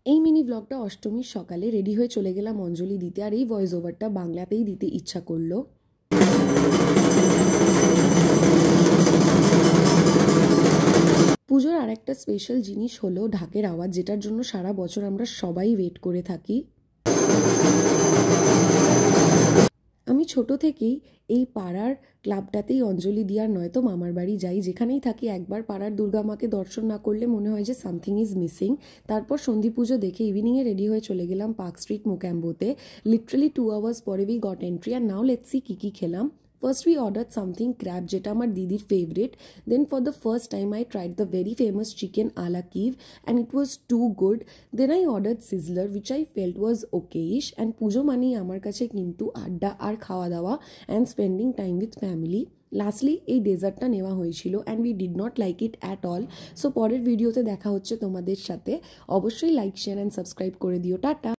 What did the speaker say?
এই মিনি ব্লগটা অষ্টমীর সকালে রেডি হয়ে চলে গেলাম অঞ্জলি দিতে, আর এই ভয়েস ওভারটা বাংলাতেই দিতে ইচ্ছা করলো। পুজোর আর একটা স্পেশাল জিনিস হলো ঢাকের আওয়াজ, যেটার জন্য সারা বছর আমরা সবাই ওয়েট করে থাকি। আমি ছোট থেকেই এই পাড়ার ক্লাবটাতেই অঞ্জলি দেওয়ার নয়তো মামার বাড়ি যাই, যেখানেই থাকি একবার পাড়ার দুর্গা মাকে দর্শন না করলে মনে হয় যে সামথিং ইজ মিসিং। তারপর সন্ধি পুজো দেখে ইভিনিংয়ে রেডি হয়ে চলে গেলাম পার্ক স্ট্রিট মোক্যাম্বোতে। লিটারালি 2 hours পরে উই গট এন্ট্রি, আর নাও লেটস সি কী খেলাম। First we ordered something crab, যেটা আমার দিদির favourite. Then for the first time I tried the very famous chicken a la Kiev and it was too good. Then I ordered sizzler which I felt was okayish, and পুজো মানেই আমার কাছে কিন্তু আড্ডা আর খাওয়া দাওয়া and spending time with family. Lastly এই ডেজার্টটা নেওয়া হয়েছিল and we did not like it at all. So পরের ভিডিওতে দেখা হচ্ছে তোমাদের সাথে। অবশ্যই লাইক শেয়ার অ্যান্ড সাবস্ক্রাইব করে দিও। টাটা।